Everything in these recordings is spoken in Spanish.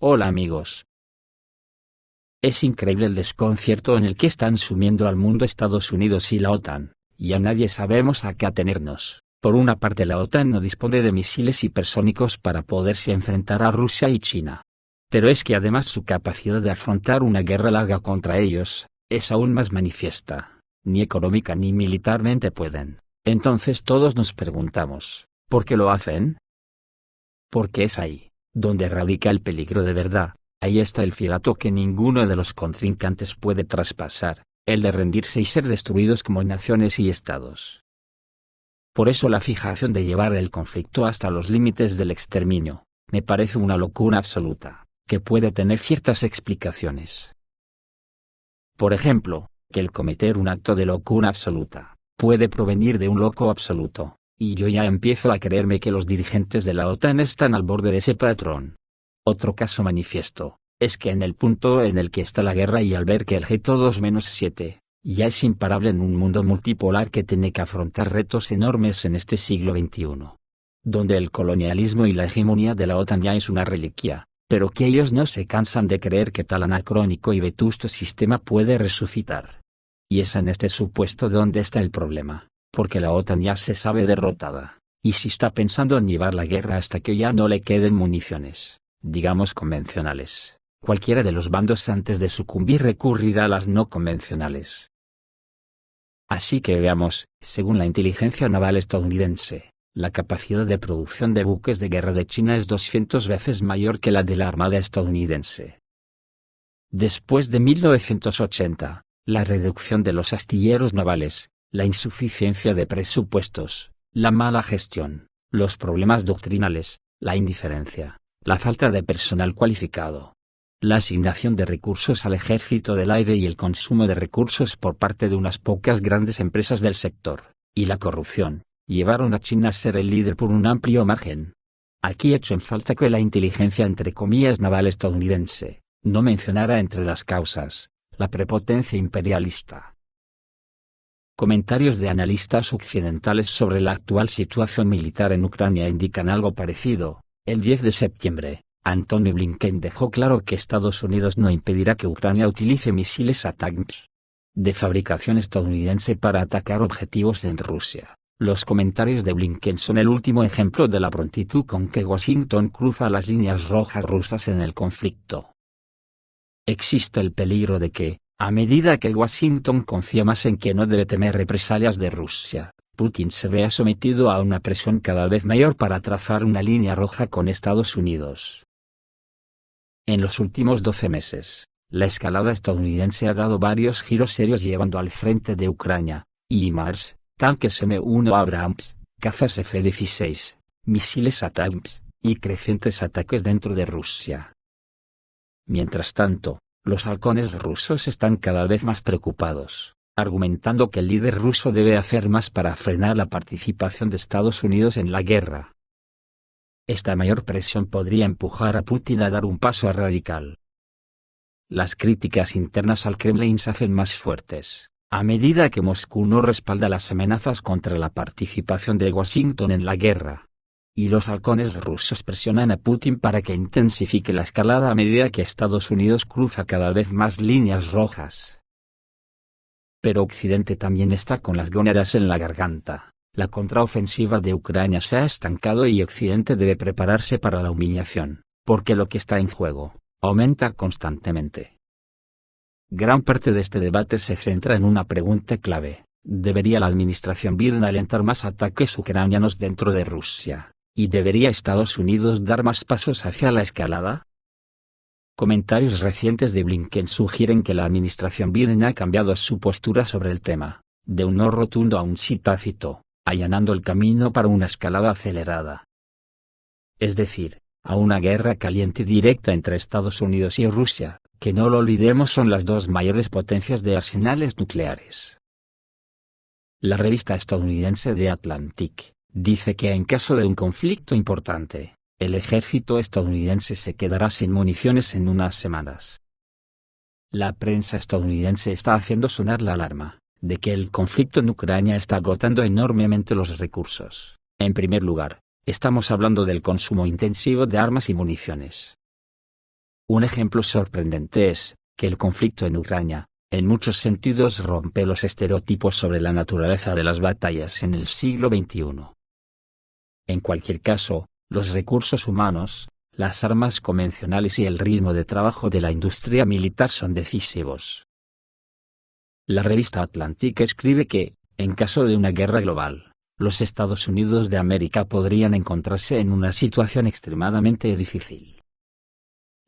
Hola amigos. Es increíble el desconcierto en el que están sumiendo al mundo Estados Unidos y la OTAN, y a nadie sabemos a qué atenernos. Por una parte, la OTAN no dispone de misiles hipersónicos para poderse enfrentar a Rusia y China. Pero es que además su capacidad de afrontar una guerra larga contra ellos es aún más manifiesta. Ni económica ni militarmente pueden. Entonces todos nos preguntamos, ¿por qué lo hacen? Porque es ahí donde radica el peligro de verdad. Ahí está el filato que ninguno de los contrincantes puede traspasar, el de rendirse y ser destruidos como naciones y estados. Por eso la fijación de llevar el conflicto hasta los límites del exterminio, me parece una locura absoluta, que puede tener ciertas explicaciones. Por ejemplo, que el cometer un acto de locura absoluta, puede provenir de un loco absoluto, y yo ya empiezo a creerme que los dirigentes de la OTAN están al borde de ese patrón. Otro caso manifiesto, es que en el punto en el que está la guerra y al ver que el G2-7, ya es imparable en un mundo multipolar que tiene que afrontar retos enormes en este siglo XXI. Donde el colonialismo y la hegemonía de la OTAN ya es una reliquia, pero que ellos no se cansan de creer que tal anacrónico y vetusto sistema puede resucitar. Y es en este supuesto donde está el problema, porque la OTAN ya se sabe derrotada, y si está pensando en llevar la guerra hasta que ya no le queden municiones, digamos convencionales, cualquiera de los bandos antes de sucumbir recurrirá a las no convencionales. Así que veamos, según la inteligencia naval estadounidense, la capacidad de producción de buques de guerra de China es 200 veces mayor que la de la Armada estadounidense. Después de 1980, la reducción de los astilleros navales, la insuficiencia de presupuestos, la mala gestión, los problemas doctrinales, la indiferencia, la falta de personal cualificado, la asignación de recursos al ejército del aire y el consumo de recursos por parte de unas pocas grandes empresas del sector, y la corrupción, llevaron a China a ser el líder por un amplio margen. Aquí echo en falta que la inteligencia entre comillas naval estadounidense, no mencionara entre las causas, la prepotencia imperialista. Comentarios de analistas occidentales sobre la actual situación militar en Ucrania indican algo parecido. El 10 de septiembre, Antony Blinken dejó claro que Estados Unidos no impedirá que Ucrania utilice misiles ATACMS de fabricación estadounidense para atacar objetivos en Rusia. Los comentarios de Blinken son el último ejemplo de la prontitud con que Washington cruza las líneas rojas rusas en el conflicto. Existe el peligro de que, a medida que Washington confía más en que no debe temer represalias de Rusia, Putin se vea sometido a una presión cada vez mayor para trazar una línea roja con Estados Unidos. En los últimos 12 meses, la escalada estadounidense ha dado varios giros serios llevando al frente de Ucrania, HIMARS, tanques M1 Abrams, cazas F-16, misiles ATACMS, y crecientes ataques dentro de Rusia. Mientras tanto, los halcones rusos están cada vez más preocupados, argumentando que el líder ruso debe hacer más para frenar la participación de Estados Unidos en la guerra. Esta mayor presión podría empujar a Putin a dar un paso radical. Las críticas internas al Kremlin se hacen más fuertes, a medida que Moscú no respalda las amenazas contra la participación de Washington en la guerra. Y los halcones rusos presionan a Putin para que intensifique la escalada a medida que Estados Unidos cruza cada vez más líneas rojas. Pero Occidente también está con las gónadas en la garganta. La contraofensiva de Ucrania se ha estancado y Occidente debe prepararse para la humillación, porque lo que está en juego aumenta constantemente. Gran parte de este debate se centra en una pregunta clave: ¿debería la administración Biden alentar más ataques ucranianos dentro de Rusia? ¿Y debería Estados Unidos dar más pasos hacia la escalada? Comentarios recientes de Blinken sugieren que la administración Biden ha cambiado su postura sobre el tema, de un no rotundo a un sí tácito, allanando el camino para una escalada acelerada. Es decir, a una guerra caliente directa entre Estados Unidos y Rusia, que no lo olvidemos son las dos mayores potencias de arsenales nucleares. La revista estadounidense The Atlantic dice que en caso de un conflicto importante, el ejército estadounidense se quedará sin municiones en unas semanas. La prensa estadounidense está haciendo sonar la alarma de que el conflicto en Ucrania está agotando enormemente los recursos. En primer lugar, estamos hablando del consumo intensivo de armas y municiones. Un ejemplo sorprendente es que el conflicto en Ucrania, en muchos sentidos rompe los estereotipos sobre la naturaleza de las batallas en el siglo XXI. En cualquier caso, los recursos humanos, las armas convencionales y el ritmo de trabajo de la industria militar son decisivos. La revista Atlantic escribe que, en caso de una guerra global, los Estados Unidos de América podrían encontrarse en una situación extremadamente difícil.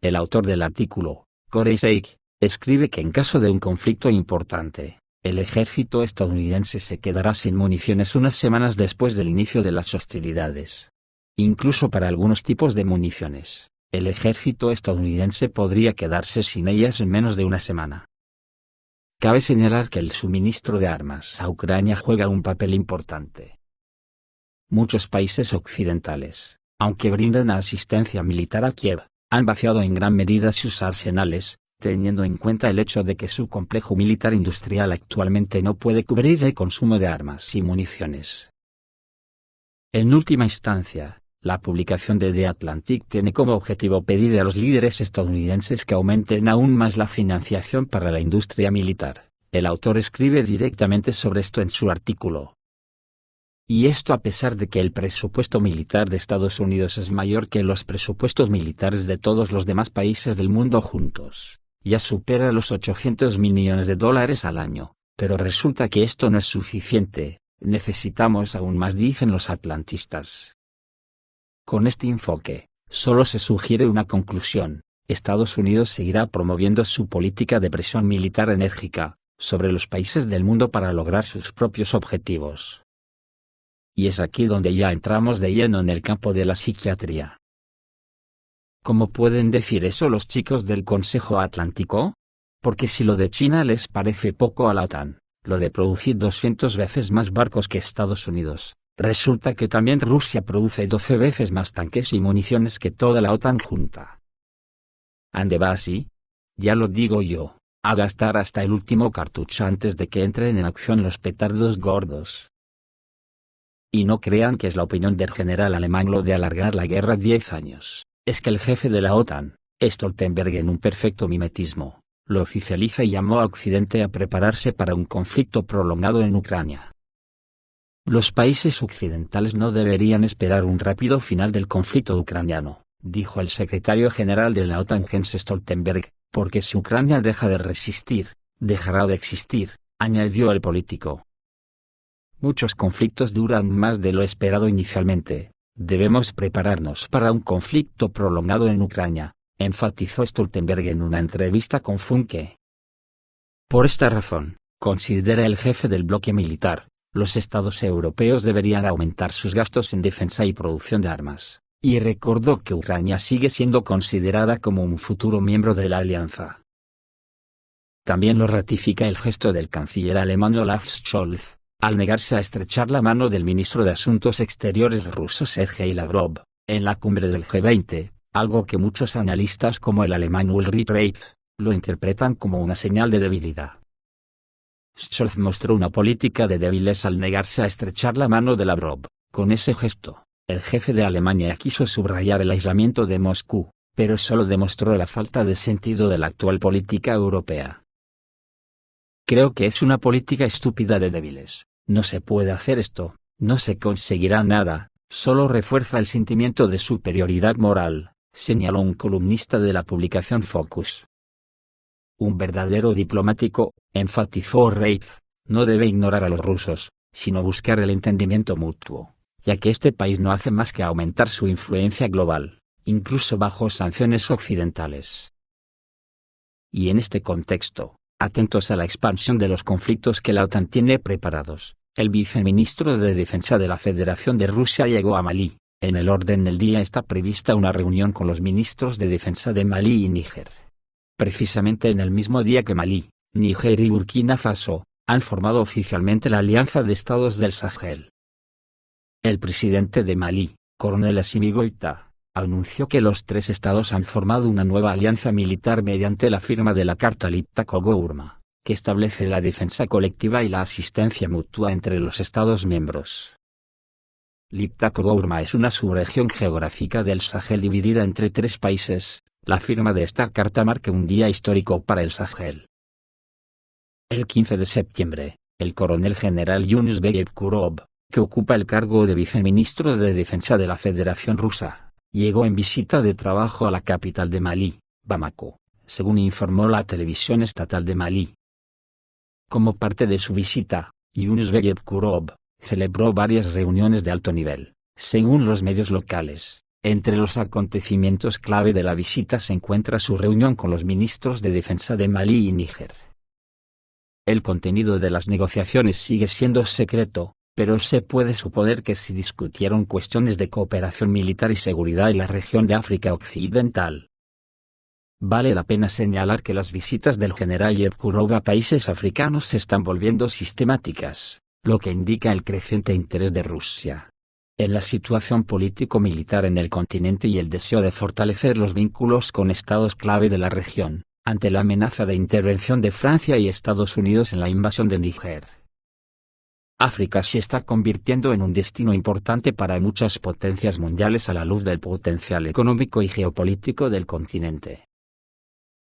El autor del artículo, Corey Seik, escribe que en caso de un conflicto importante, el ejército estadounidense se quedará sin municiones unas semanas después del inicio de las hostilidades. Incluso para algunos tipos de municiones, el ejército estadounidense podría quedarse sin ellas en menos de una semana. Cabe señalar que el suministro de armas a Ucrania juega un papel importante. Muchos países occidentales, aunque brindan asistencia militar a Kiev, han vaciado en gran medida sus arsenales, teniendo en cuenta el hecho de que su complejo militar industrial actualmente no puede cubrir el consumo de armas y municiones. En última instancia, la publicación de The Atlantic tiene como objetivo pedir a los líderes estadounidenses que aumenten aún más la financiación para la industria militar. El autor escribe directamente sobre esto en su artículo. Y esto a pesar de que el presupuesto militar de Estados Unidos es mayor que los presupuestos militares de todos los demás países del mundo juntos. Ya supera los $800 millones al año, pero resulta que esto no es suficiente, necesitamos aún más, dicen los atlantistas. Con este enfoque, solo se sugiere una conclusión: Estados Unidos seguirá promoviendo su política de presión militar enérgica sobre los países del mundo para lograr sus propios objetivos. Y es aquí donde ya entramos de lleno en el campo de la psiquiatría. ¿Cómo pueden decir eso los chicos del Consejo Atlántico? Porque si lo de China les parece poco a la OTAN, lo de producir 200 veces más barcos que Estados Unidos, resulta que también Rusia produce 12 veces más tanques y municiones que toda la OTAN junta. ¿Ande va así? Ya lo digo yo, a gastar hasta el último cartucho antes de que entren en acción los petardos gordos. Y no crean que es la opinión del general alemán lo de alargar la guerra 10 años. Es que el jefe de la OTAN, Stoltenberg, en un perfecto mimetismo, lo oficializa y llamó a Occidente a prepararse para un conflicto prolongado en Ucrania. Los países occidentales no deberían esperar un rápido final del conflicto ucraniano, dijo el secretario general de la OTAN Jens Stoltenberg, porque si Ucrania deja de resistir, dejará de existir, añadió el político. Muchos conflictos duran más de lo esperado inicialmente. Debemos prepararnos para un conflicto prolongado en Ucrania, enfatizó Stoltenberg en una entrevista con Funke. Por esta razón, considera el jefe del bloque militar, los estados europeos deberían aumentar sus gastos en defensa y producción de armas, y recordó que Ucrania sigue siendo considerada como un futuro miembro de la alianza. También lo ratifica el gesto del canciller alemán Olaf Scholz, al negarse a estrechar la mano del ministro de Asuntos Exteriores ruso Sergei Lavrov, en la cumbre del G20, algo que muchos analistas como el alemán Ulrich Reitz, lo interpretan como una señal de debilidad. Scholz mostró una política de débiles al negarse a estrechar la mano de Lavrov. Con ese gesto, el jefe de Alemania quiso subrayar el aislamiento de Moscú, pero solo demostró la falta de sentido de la actual política europea. Creo que es una política estúpida de débiles. No se puede hacer esto, no se conseguirá nada, solo refuerza el sentimiento de superioridad moral, señaló un columnista de la publicación Focus. Un verdadero diplomático, enfatizó Reitz, no debe ignorar a los rusos, sino buscar el entendimiento mutuo, ya que este país no hace más que aumentar su influencia global, incluso bajo sanciones occidentales. Y en este contexto, atentos a la expansión de los conflictos que la OTAN tiene preparados, el viceministro de Defensa de la Federación de Rusia llegó a Malí. En el orden del día está prevista una reunión con los ministros de Defensa de Malí y Níger. Precisamente en el mismo día que Malí, Níger y Burkina Faso han formado oficialmente la Alianza de Estados del Sahel. El presidente de Malí, Coronel Assimi Goïta, anunció que los tres estados han formado una nueva alianza militar mediante la firma de la Carta Liptako-Gourma, que establece la defensa colectiva y la asistencia mutua entre los estados miembros. Liptako-Gourma es una subregión geográfica del Sahel dividida entre tres países, La firma de esta carta marca un día histórico para el Sahel. El 15 de septiembre, el coronel general Yunus Bekirov, que ocupa el cargo de viceministro de Defensa de la Federación Rusa, llegó en visita de trabajo a la capital de Malí, Bamako, según informó la televisión estatal de Malí. Como parte de su visita, Yunus Bekirov celebró varias reuniones de alto nivel, según los medios locales. Entre los acontecimientos clave de la visita se encuentra su reunión con los ministros de Defensa de Malí y Níger. El contenido de las negociaciones sigue siendo secreto, pero se puede suponer que se discutieron cuestiones de cooperación militar y seguridad en la región de África Occidental. Vale la pena señalar que las visitas del general Yevkurov a países africanos se están volviendo sistemáticas, lo que indica el creciente interés de Rusia en la situación político-militar en el continente y el deseo de fortalecer los vínculos con estados clave de la región, ante la amenaza de intervención de Francia y Estados Unidos en la invasión de Níger. África se está convirtiendo en un destino importante para muchas potencias mundiales a la luz del potencial económico y geopolítico del continente.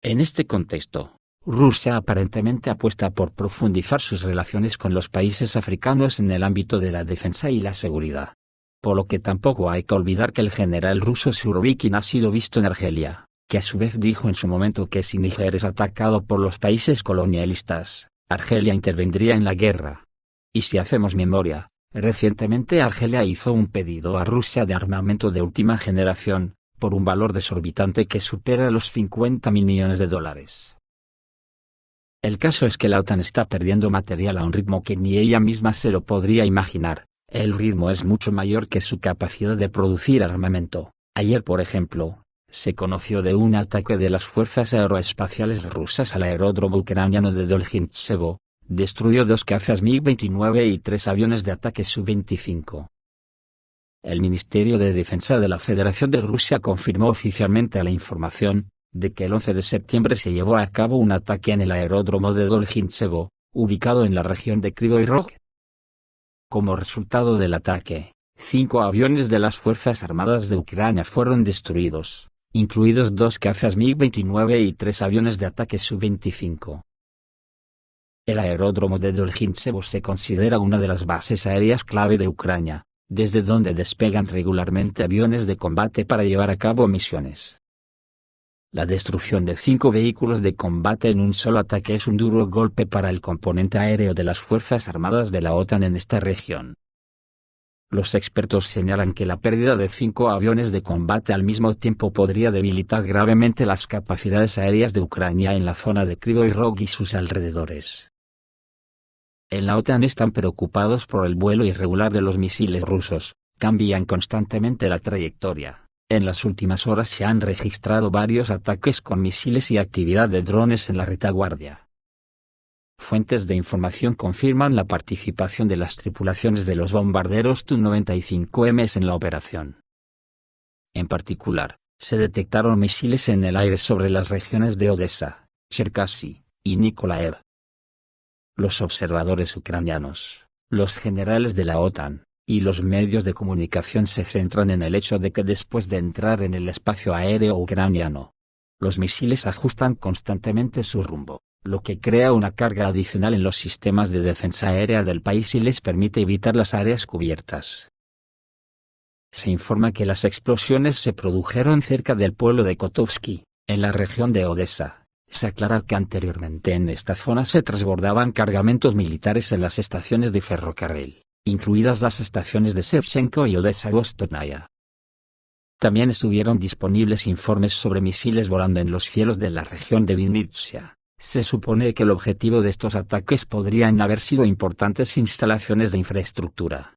En este contexto, Rusia aparentemente apuesta por profundizar sus relaciones con los países africanos en el ámbito de la defensa y la seguridad. Por lo que tampoco hay que olvidar que el general ruso Surovikin ha sido visto en Argelia, que a su vez dijo en su momento que si Níger es atacado por los países colonialistas, Argelia intervendría en la guerra. Y si hacemos memoria, recientemente Argelia hizo un pedido a Rusia de armamento de última generación, por un valor desorbitante que supera los 50 millones de dólares. El caso es que la OTAN está perdiendo material a un ritmo que ni ella misma se lo podría imaginar. El ritmo es mucho mayor que su capacidad de producir armamento. Ayer, por ejemplo, se conoció de un ataque de las fuerzas aeroespaciales rusas al aeródromo ucraniano de Dolgintsevo, destruyó 2 cazas MiG-29 y 3 aviones de ataque Su-25. El Ministerio de Defensa de la Federación de Rusia confirmó oficialmente la información de que el 11 de septiembre se llevó a cabo un ataque en el aeródromo de Dolgintsevo, ubicado en la región de Kryvyi Rog. Como resultado del ataque, 5 aviones de las Fuerzas Armadas de Ucrania fueron destruidos, incluidos 2 cazas MiG-29 y 3 aviones de ataque Su-25. El aeródromo de Dolgintsevo se considera una de las bases aéreas clave de Ucrania, desde donde despegan regularmente aviones de combate para llevar a cabo misiones. La destrucción de 5 vehículos de combate en un solo ataque es un duro golpe para el componente aéreo de las Fuerzas Armadas de la OTAN en esta región. Los expertos señalan que la pérdida de 5 aviones de combate al mismo tiempo podría debilitar gravemente las capacidades aéreas de Ucrania en la zona de Kryvyi Rog y sus alrededores. En la OTAN están preocupados por el vuelo irregular de los misiles rusos, cambian constantemente la trayectoria. En las últimas horas se han registrado varios ataques con misiles y actividad de drones en la retaguardia. Fuentes de información confirman la participación de las tripulaciones de los bombarderos Tu-95M en la operación. En particular, se detectaron misiles en el aire sobre las regiones de Odessa, Cherkasy y Nikolaev. Los observadores ucranianos, los generales de la OTAN, y los medios de comunicación se centran en el hecho de que después de entrar en el espacio aéreo ucraniano, los misiles ajustan constantemente su rumbo, lo que crea una carga adicional en los sistemas de defensa aérea del país y les permite evitar las áreas cubiertas. Se informa que las explosiones se produjeron cerca del pueblo de Kotovsky, en la región de Odessa. Se aclara que anteriormente en esta zona se transbordaban cargamentos militares en las estaciones de ferrocarril, incluidas las estaciones de Shevchenko y Odessa-Vostoknaya. También estuvieron disponibles informes sobre misiles volando en los cielos de la región de Vinnytsia. Se supone que el objetivo de estos ataques podrían haber sido importantes instalaciones de infraestructura.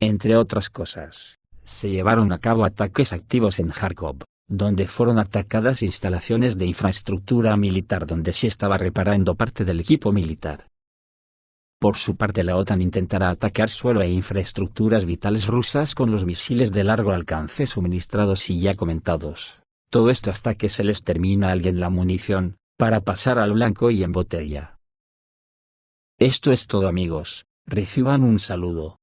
Entre otras cosas, se llevaron a cabo ataques activos en Kharkov, donde fueron atacadas instalaciones de infraestructura militar donde se estaba reparando parte del equipo militar. Por su parte, la OTAN intentará atacar suelo e infraestructuras vitales rusas con los misiles de largo alcance suministrados y ya comentados. Todo esto hasta que se les termina a alguien la munición, para pasar al blanco y en botella. Esto es todo, amigos, reciban un saludo.